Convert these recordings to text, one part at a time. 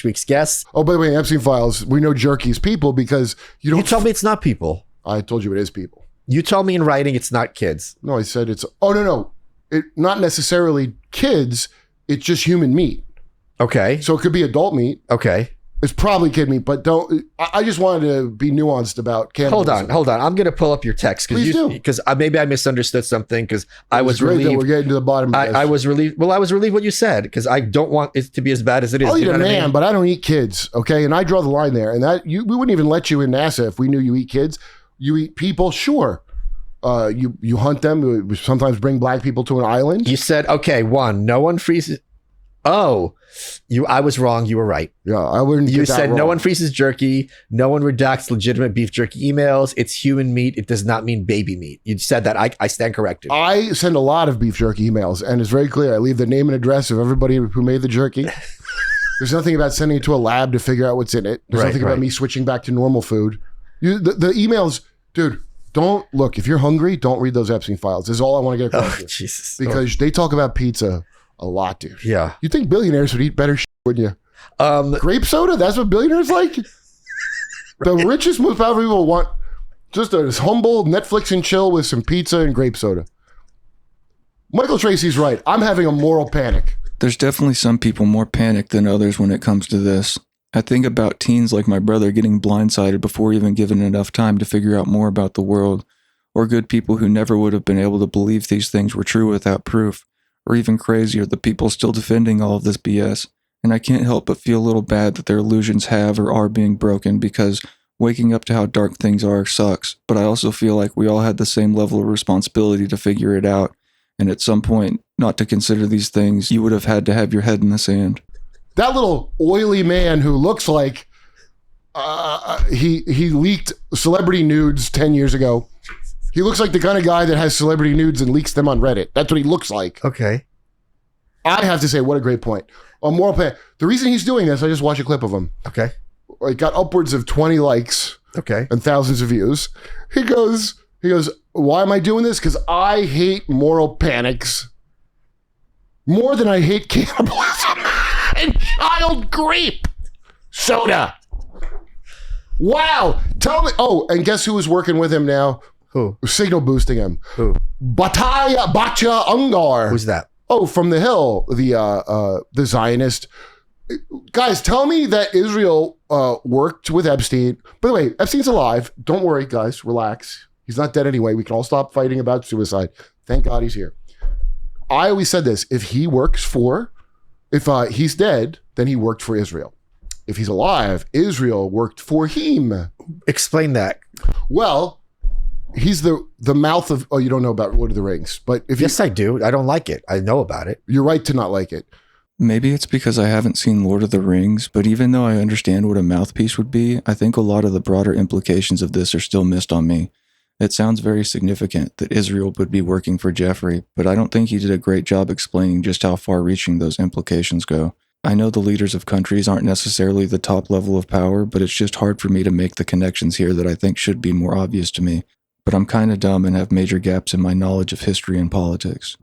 each week's guests. Oh, by the way, Epstein files, we know Jerky's people because you don't. You told me it's not people. I told you it is people. You told me in writing it's not kids. No, I said it's. Oh, no. Not necessarily kids. It's just human meat. Okay. So it could be adult meat. Okay. It's probably kid meat, but don't. I just wanted to be nuanced about cannibalism. Hold on. I'm going to pull up your text because maybe I misunderstood something because I was relieved. That we're getting to the bottom of this. I was relieved. Well, I was relieved what you said because I don't want it to be as bad as it is. I'll eat a man, but I don't eat kids. Okay, and I draw the line there. And that we wouldn't even let you in NASA if we knew you eat kids. You eat people, sure. You hunt them. We sometimes bring black people to an island. You said okay. No one freezes. Oh, I was wrong. You were right. Yeah, I wouldn't. You said no one freezes jerky. No one redacts legitimate beef jerky emails. It's human meat. It does not mean baby meat. You said that. I stand corrected. I send a lot of beef jerky emails, and it's very clear. I leave the name and address of everybody who made the jerky. There's nothing about sending it to a lab to figure out what's in it. There's nothing about me switching back to normal food. The emails, dude. Don't look. If you're hungry, don't read those Epstein files. This is all I want to get across. Oh, Jesus. Because they talk about pizza a lot, dude. Yeah. You think billionaires would eat better shit, wouldn't you? Grape soda? That's what billionaires like? The richest, most powerful people want just a humble Netflix and chill with some pizza and grape soda. Michael Tracy's right. I'm having a moral panic. There's definitely some people more panicked than others when it comes to this. I think about teens like my brother getting blindsided before even given enough time to figure out more about the world, or good people who never would have been able to believe these things were true without proof. Or even crazier, the people still defending all of this BS. And I can't help but feel a little bad that their illusions have or are being broken because waking up to how dark things are sucks. But I also feel like we all had the same level of responsibility to figure it out. And at some point, not to consider these things, you would have had to have your head in the sand. That little oily man who looks like he leaked celebrity nudes 10 years ago. He looks like the kind of guy that has celebrity nudes and leaks them on Reddit. That's what he looks like. Okay. I have to say, what a great point. On moral panic. The reason he's doing this, I just watched a clip of him. Okay. It got upwards of 20 likes. Okay. And thousands of views. He goes, why am I doing this? Because I hate moral panics more than I hate cannibalism and child grape soda. Wow. Tell me. Oh, and guess who was working with him now? Who? Signal boosting him. Who? Bacha Ungar. Who's that? Oh, from the Hill, the Zionist. Guys, tell me that Israel worked with Epstein. By the way, Epstein's alive. Don't worry, guys. Relax. He's not dead anyway. We can all stop fighting about suicide. Thank God he's here. I always said this. If he's dead, then he worked for Israel. If he's alive, Israel worked for him. Explain that. Well, he's the mouth of, you don't know about Lord of the Rings, but yes, I do. I don't like it. I know about it. You're right to not like it. Maybe it's because I haven't seen Lord of the Rings, but even though I understand what a mouthpiece would be, I think a lot of the broader implications of this are still missed on me. It sounds very significant that Israel would be working for Jeffrey, but I don't think he did a great job explaining just how far-reaching those implications go. I know the leaders of countries aren't necessarily the top level of power, but it's just hard for me to make the connections here that I think should be more obvious to me. But I'm kind of dumb and have major gaps in my knowledge of history and politics.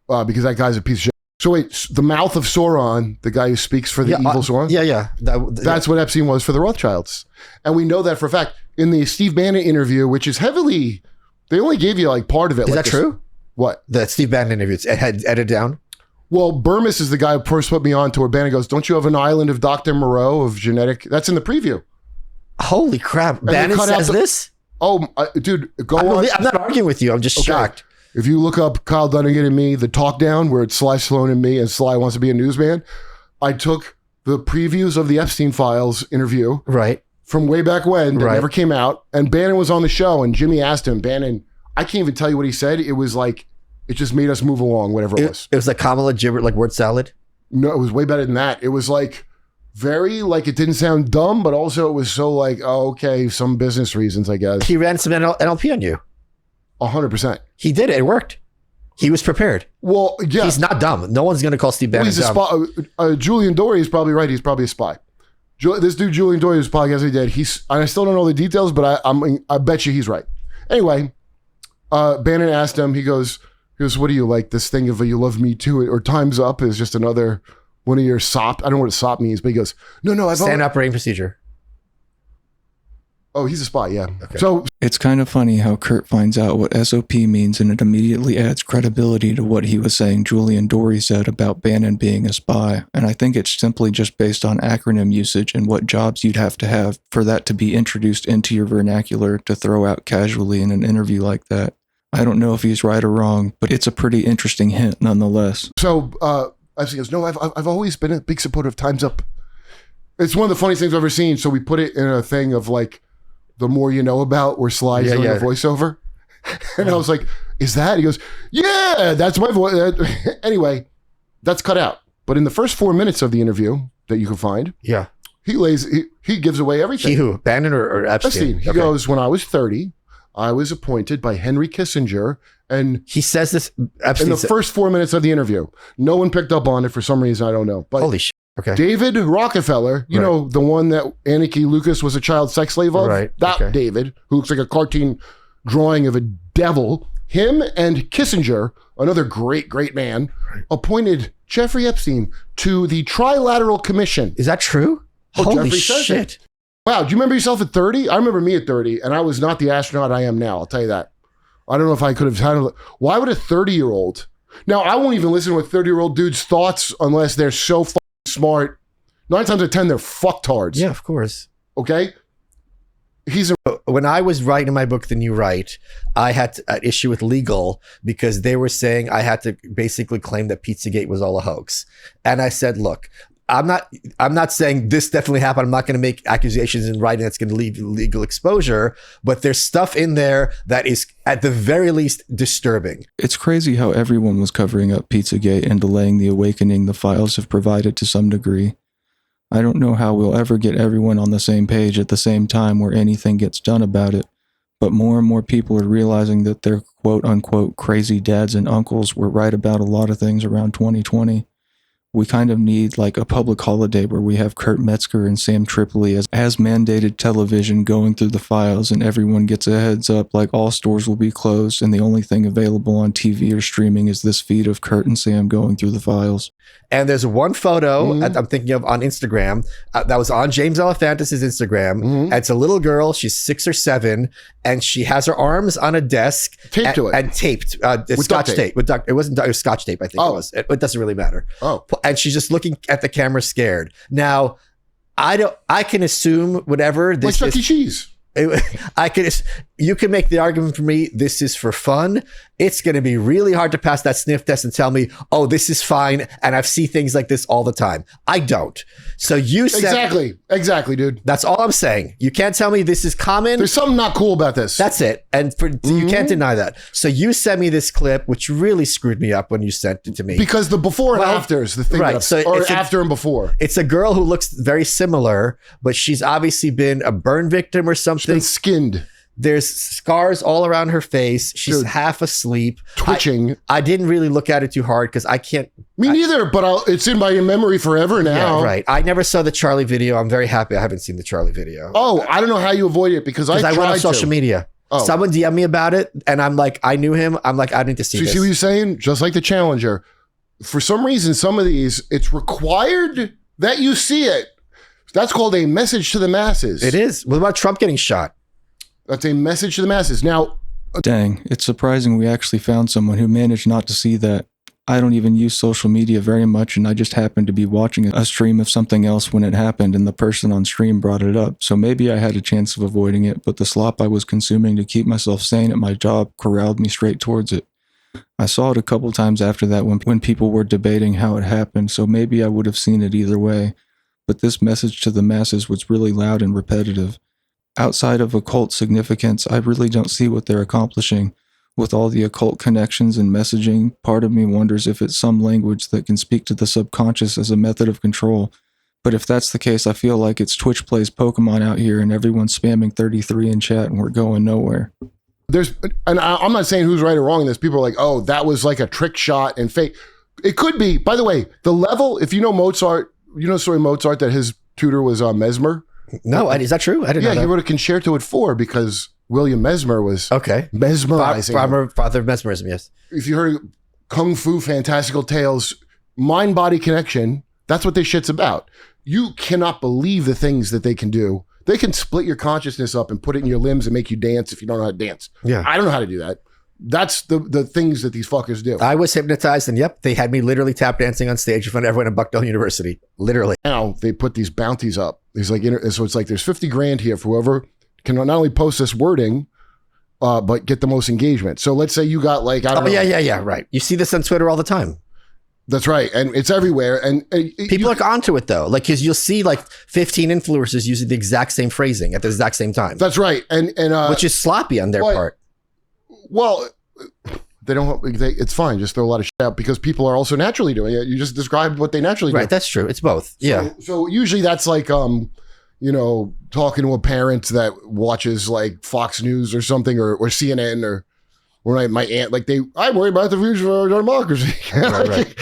Because that guy's a piece of shit. So wait, the mouth of Sauron, the guy who speaks for the evil Sauron? Yeah. That's what Epstein was for the Rothschilds. And we know that for a fact. In the Steve Bannon interview, which is heavily, they only gave you like part of it. Is that true? What? The Steve Bannon interview, it had edited down? Well, Burmis is the guy who first put me on to where Bannon goes, don't you have an island of Dr. Moreau of genetic? That's in the preview. Holy crap. And Bannon says this? Oh, dude, go on. I'm not arguing with you. I'm just shocked. If you look up Kyle Dunnigan and me, the talk down where it's Sly Sloan and me and Sly wants to be a newsman, I took the previews of the Epstein Files interview. Right. From way back when that never came out. And Bannon was on the show and Jimmy asked him, Bannon, I can't even tell you what he said. It was like, it just made us move along, whatever it was. It was like Kamala Gibbert, like word salad? No, it was way better than that. It was like very, like it didn't sound dumb, but also it was so like, oh, okay, some business reasons, I guess. He ran some NLP on you. 100%. He did it. It worked. He was prepared. Well, yeah. He's not dumb. No one's going to call Steve Bannon he's a dumb. spy. Julian Dory is probably right. He's probably a spy. This dude, Julian Dory, whose podcast he did, I still don't know the details, but I bet you he's right. Anyway, Bannon asked him, he goes, what do you like? This thing of you love me too, or Time's Up is just another one of your SOP. I don't know what a SOP means, but he goes, no, I've Standard operating procedure. Oh, he's a spy, yeah. Okay. So It's kind of funny how Kurt finds out what SOP means and it immediately adds credibility to what he was saying Julian Dory said about Bannon being a spy. And I think it's simply just based on acronym usage and what jobs you'd have to for that to be introduced into your vernacular to throw out casually in an interview like that. I don't know if he's right or wrong, but it's a pretty interesting hint nonetheless. So Epstein goes, no, I've always been a big supporter of Time's Up. It's one of the funniest things I've ever seen. So we put it in a thing of like, the more you know about, where Sly's doing a voiceover. And I was like, is that? He goes, yeah, that's my voice. Anyway, that's cut out. But in the first 4 minutes of the interview that you can find, he gives away everything. He who? Bannon or Epstein? He goes, when I was 30, I was appointed by Henry Kissinger. And he says this Epstein in the first 4 minutes of the interview. No one picked up on it for some reason. I don't know. But holy shit. Okay. David Rockefeller, you know, the one that Anarchy Lucas was a child sex slave of? Right. That David, who looks like a cartoon drawing of a devil, him and Kissinger, another great man, appointed Jeffrey Epstein to the Trilateral Commission. Is that true? Oh, Holy Jeffrey says shit. it. Wow, do you remember yourself at 30? I remember me at 30, and I was not the astronaut I am now, I'll tell you that. I don't know if I could have handled it. Why would a 30-year-old... Now, I won't even listen to a 30-year-old dude's thoughts unless they're so smart. 9 times out of 10, they're fucktards. Yeah, of course. Okay? When I was writing my book, The New Right, I had an issue with legal because they were saying I had to basically claim that Pizzagate was all a hoax. And I said, look, I'm not saying this definitely happened. I'm not going to make accusations in writing that's going to lead to legal exposure, but there's stuff in there that is at the very least disturbing. It's crazy how everyone was covering up Pizzagate and delaying the awakening the files have provided to some degree. I don't know how we'll ever get everyone on the same page at the same time where anything gets done about it, but more and more people are realizing that their quote-unquote crazy dads and uncles were right about a lot of things around 2020. We kind of need like a public holiday where we have Kurt Metzger and Sam Tripoli as mandated television going through the files and everyone gets a heads up like all stores will be closed and the only thing available on TV or streaming is this feed of Kurt and Sam going through the files. And there's one photo I'm thinking of on Instagram that was on James Elephantis' Instagram. And it's a little girl. She's 6 or 7 and she has her arms on a desk. Taped to it. And taped. With Scotch tape. It wasn't it was Scotch tape, I think it was. It doesn't really matter. Oh. And she's just looking at the camera scared. Now, I can assume whatever this like Chuck E. Cheese. You can make the argument for me, this is for fun. It's going to be really hard to pass that sniff test and tell me, oh, this is fine. And I've seen things like this all the time. I don't. So you said... Exactly, dude. That's all I'm saying. You can't tell me this is common. There's something not cool about this. That's it. And you can't deny that. So you sent me this clip, which really screwed me up when you sent it to me. Because the before and after is the thing. Right. Or after and before. It's a girl who looks very similar, but she's obviously been a burn victim or something. She's been skinned. There's scars all around her face. She's half asleep. Twitching. I didn't really look at it too hard because I can't. Me neither, but it's in my memory forever now. Yeah, right. I never saw the Charlie video. I'm very happy I haven't seen the Charlie video. Oh, I don't know how you avoid it because I went on social media. Oh. Someone DM'd me about it and I'm like, I knew him. I'm like, I need to see this. You see what you're saying? Just like the Challenger. For some reason, some of these, it's required that you see it. That's called a message to the masses. It is. What about Trump getting shot? That's a message to the masses. Now, dang, it's surprising we actually found someone who managed not to see that. I don't even use social media very much, and I just happened to be watching a stream of something else when it happened, and the person on stream brought it up. So maybe I had a chance of avoiding it, but the slop I was consuming to keep myself sane at my job corralled me straight towards it. I saw it a couple times after that when people were debating how it happened, so maybe I would have seen it either way. But this message to the masses was really loud and repetitive. Outside of occult significance, I really don't see what they're accomplishing. With all the occult connections and messaging, part of me wonders if it's some language that can speak to the subconscious as a method of control. But if that's the case, I feel like it's Twitch plays Pokemon out here and everyone's spamming 33 in chat and we're going nowhere. And I'm not saying who's right or wrong in this. People are like, oh, that was like a trick shot and fake. It could be. By the way, the level, if you know Mozart, you know the story of Mozart that his tutor was Mesmer? No, is that true? I didn't know that. Yeah, he wrote a concerto at 4 because William Mesmer was mesmerizing. Father of mesmerism, yes. If you heard Kung Fu Fantastical Tales, mind-body connection, That's what this shit's about. You cannot believe the things that they can do. They can split your consciousness up and put it in your limbs and make you dance if you don't know how to dance. Yeah. I don't know how to do that. That's the things that these fuckers do. I was hypnotized, and yep, they had me literally tap dancing on stage in front of everyone at Bucknell University. Literally. Now they put these bounties up. It's like, so it's like there's 50 grand here for whoever can not only post this wording, but get the most engagement. So let's say you got like, I don't know. Yeah, right. You see this on Twitter all the time. That's right. And it's everywhere. And people are onto it though. Like, cause you'll see like 15 influencers using the exact same phrasing at the exact same time. That's right. And which is sloppy on their part. Well, they don't, it's fine. Just throw a lot of shit out because people are also naturally doing it. You just described what they naturally do. Right. That's true. It's both. Yeah. So usually that's like, you know, talking to a parent that watches like Fox News or something or CNN or my aunt, like I worry about the future of our democracy. Right.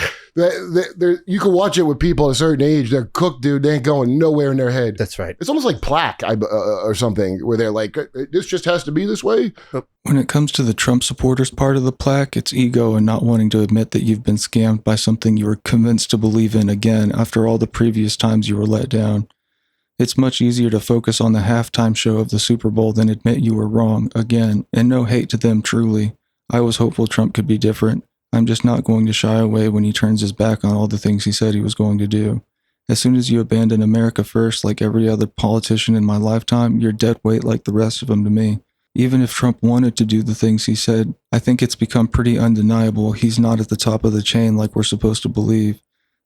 You can watch it with people at a certain age. They're cooked, dude. They ain't going nowhere in their head. That's right. It's almost like plaque or something where they're like, this just has to be this way. When it comes to the Trump supporters part of the plaque, it's ego and not wanting to admit that you've been scammed by something you were convinced to believe in again after all the previous times you were let down. It's much easier to focus on the halftime show of the Super Bowl than admit you were wrong again, and no hate to them truly. I was hopeful Trump could be different. I'm just not going to shy away when he turns his back on all the things he said he was going to do. As soon as you abandon America first, like every other politician in my lifetime, you're dead weight like the rest of them to me. Even if Trump wanted to do the things he said, I think it's become pretty undeniable he's not at the top of the chain like we're supposed to believe.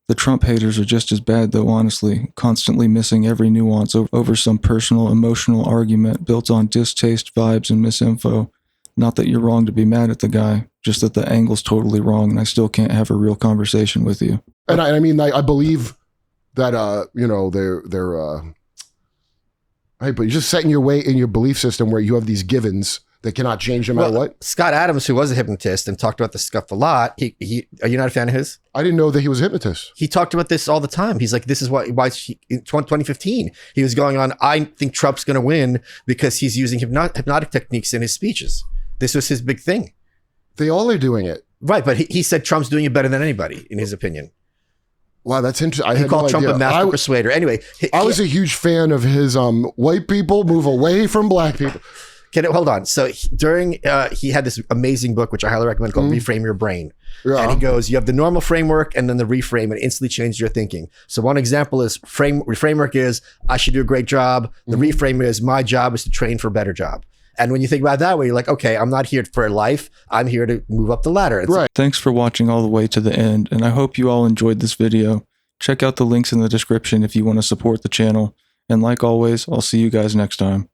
The Trump haters are just as bad though, honestly, constantly missing every nuance over some personal, emotional argument built on distaste, vibes, and misinfo. Not that you're wrong to be mad at the guy, just that the angle's totally wrong and I still can't have a real conversation with you. And I mean, I believe that, you know, they're right, but you're just setting your way in your belief system where you have these givens that cannot change no matter what. Scott Adams, who was a hypnotist and talked about this stuff a lot, he are you not a fan of his? I didn't know that he was a hypnotist. He talked about this all the time. He's like, this is why in 2015, he was going on, I think Trump's going to win because he's using hypnotic techniques in his speeches. This was his big thing. They all are doing it. Right, but he said Trump's doing it better than anybody, in his opinion. Wow, that's interesting. He called Trump a master persuader. Anyway. I was a huge fan of his white people move away from black people. Hold on. So he had this amazing book, which I highly recommend, called Reframe Your Brain. Yeah. And he goes, you have the normal framework and then the reframe, and instantly changes your thinking. So one example is framework is I should do a great job. The reframe is my job is to train for a better job. And when you think about it that way, you're like, okay, I'm not here for life. I'm here to move up the ladder. Right. Thanks for watching all the way to the end, and I hope you all enjoyed this video. Check out the links in the description if you want to support the channel. And like always, I'll see you guys next time.